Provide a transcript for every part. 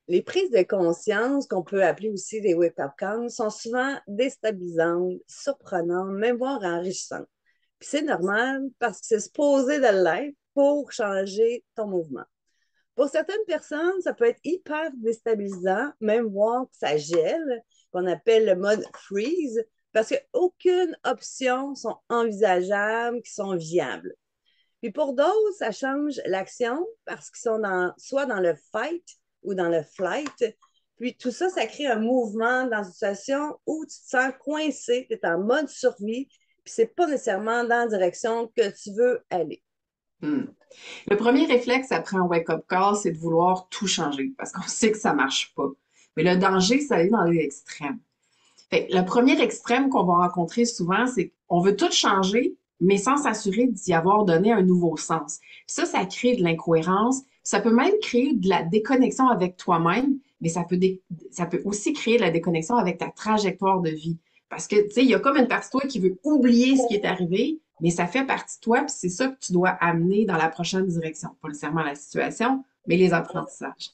Les prises de conscience, qu'on peut appeler aussi des wake-up calls, sont souvent déstabilisantes, surprenantes, même voire enrichissantes. Puis c'est normal parce que c'est supposé de l'être pour changer ton mouvement. Pour certaines personnes, ça peut être hyper déstabilisant, même voir que ça gèle, qu'on appelle le mode freeze, parce qu'aucune option sont envisageables, qui sont viables. Puis pour d'autres, ça change l'action parce qu'ils sont soit dans le fight ou dans le flight. Puis tout ça, ça crée un mouvement dans une situation où tu te sens coincé, tu es en mode survie, puis c'est pas nécessairement dans la direction que tu veux aller. Hmm. Le premier réflexe après un wake-up call, c'est de vouloir tout changer parce qu'on sait que ça marche pas. Mais le danger, c'est d'aller dans les extrêmes. Fait que le premier extrême qu'on va rencontrer souvent, c'est qu'on veut tout changer, mais sans s'assurer d'y avoir donné un nouveau sens. Ça crée de l'incohérence. Ça peut même créer de la déconnexion avec toi-même, mais ça peut aussi créer de la déconnexion avec ta trajectoire de vie. Parce que, tu sais, il y a comme une partie de toi qui veut oublier ce qui est arrivé, mais ça fait partie de toi, puis c'est ça que tu dois amener dans la prochaine direction. Pas nécessairement la situation, mais les apprentissages.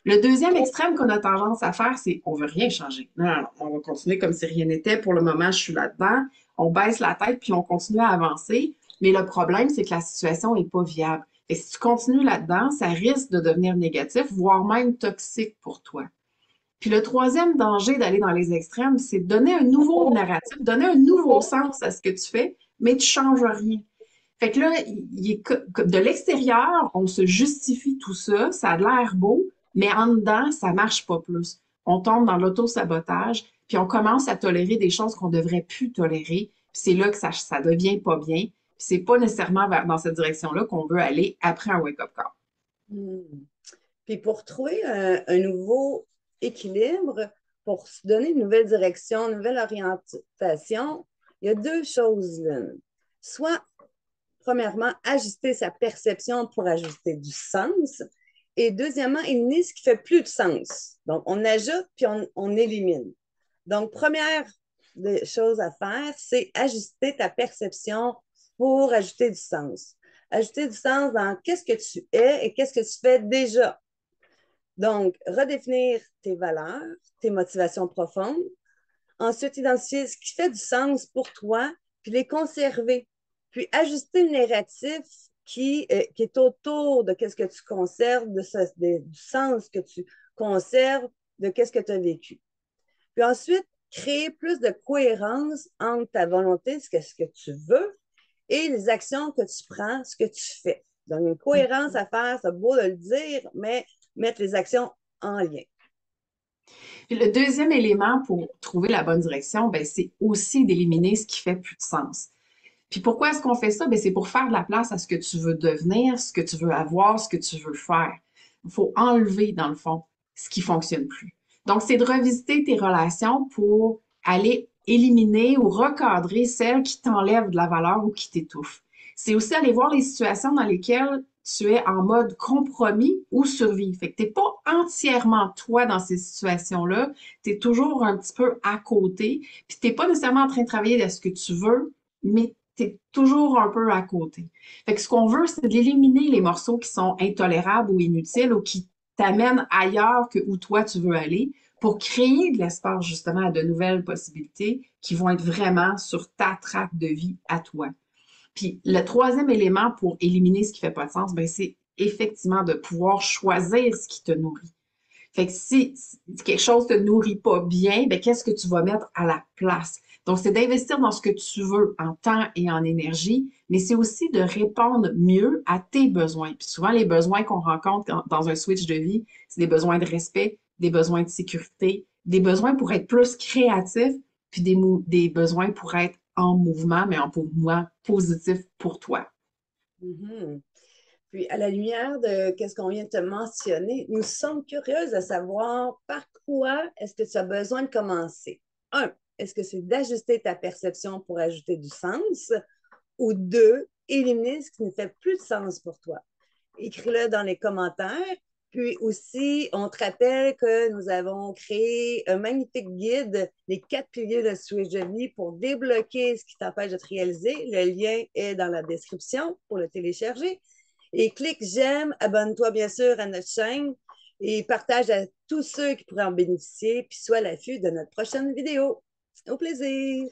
Le deuxième extrême qu'on a tendance à faire, c'est on veut rien changer. Non, non, non, on va continuer comme si rien n'était. Pour le moment, je suis là-dedans. On baisse la tête puis on continue à avancer. Mais le problème, c'est que la situation n'est pas viable. Et si tu continues là-dedans, ça risque de devenir négatif, voire même toxique pour toi. Puis le troisième danger d'aller dans les extrêmes, c'est de donner un nouveau narratif, donner un nouveau sens à ce que tu fais, mais tu changes rien. Fait que là, de l'extérieur, on se justifie tout ça, ça a l'air beau, mais en dedans, ça marche pas plus. On tombe dans l'auto-sabotage, puis on commence à tolérer des choses qu'on devrait plus tolérer, puis c'est là que ça devient pas bien, puis c'est pas nécessairement dans cette direction-là qu'on veut aller après un wake-up call. Hmm. Puis pour trouver un nouveau équilibre, pour se donner une nouvelle direction, une nouvelle orientation, il y a deux choses là. Soit, premièrement, ajuster sa perception pour ajuster du sens. Et deuxièmement, éliminer ce qui fait plus de sens. Donc, on ajoute puis on élimine. Donc, première des choses à faire, c'est ajuster ta perception pour ajouter du sens. Ajouter du sens dans qu'est-ce que tu es et qu'est-ce que tu fais déjà. Donc, redéfinir tes valeurs, tes motivations profondes. Ensuite, identifier ce qui fait du sens pour toi, puis les conserver. Puis ajuster le narratif qui est autour de ce que tu conserves, du sens que tu conserves, de ce que tu as vécu. Puis ensuite, créer plus de cohérence entre ta volonté, ce que tu veux, et les actions que tu prends, ce que tu fais. Donc, une cohérence à faire, c'est beau de le dire, mais mettre les actions en lien. Puis le deuxième élément pour trouver la bonne direction, ben, c'est aussi d'éliminer ce qui fait plus de sens. Puis pourquoi est-ce qu'on fait ça? Ben, c'est pour faire de la place à ce que tu veux devenir, ce que tu veux avoir, ce que tu veux faire. Il faut enlever, dans le fond, ce qui fonctionne plus. Donc, c'est de revisiter tes relations pour aller éliminer ou recadrer celles qui t'enlèvent de la valeur ou qui t'étouffent. C'est aussi aller voir les situations dans lesquelles tu es en mode compromis ou survie. Fait que t'es pas entièrement toi dans ces situations-là. Tu es toujours un petit peu à côté. Puis t'es pas nécessairement en train de travailler à ce que tu veux, mais t'es toujours un peu à côté. Fait que ce qu'on veut, c'est d'éliminer les morceaux qui sont intolérables ou inutiles ou qui t'amènent ailleurs que où toi tu veux aller pour créer de l'espace justement à de nouvelles possibilités qui vont être vraiment sur ta traque de vie à toi. Puis le troisième élément pour éliminer ce qui fait pas de sens, ben c'est effectivement de pouvoir choisir ce qui te nourrit. Fait que si quelque chose te nourrit pas bien, ben qu'est-ce que tu vas mettre à la place? Donc, c'est d'investir dans ce que tu veux en temps et en énergie, mais c'est aussi de répondre mieux à tes besoins. Puis souvent, les besoins qu'on rencontre dans un switch de vie, c'est des besoins de respect, des besoins de sécurité, des besoins pour être plus créatif, puis des besoins pour être en mouvement, mais en mouvement positif pour toi. Mhm. Puis, à la lumière de ce qu'on vient de te mentionner, nous sommes curieuses de savoir par quoi est-ce que tu as besoin de commencer. Un, est-ce que c'est d'ajuster ta perception pour ajouter du sens? Ou deux, éliminer ce qui ne fait plus de sens pour toi. Écris-le dans les commentaires. Puis aussi, on te rappelle que nous avons créé un magnifique guide, les 4 piliers de Switch de vie pour débloquer ce qui t'empêche de te réaliser. Le lien est dans la description pour le télécharger. Et clique j'aime, abonne-toi bien sûr à notre chaîne. et partage à tous ceux qui pourraient en bénéficier, puis sois à l'affût de notre prochaine vidéo. Au plaisir!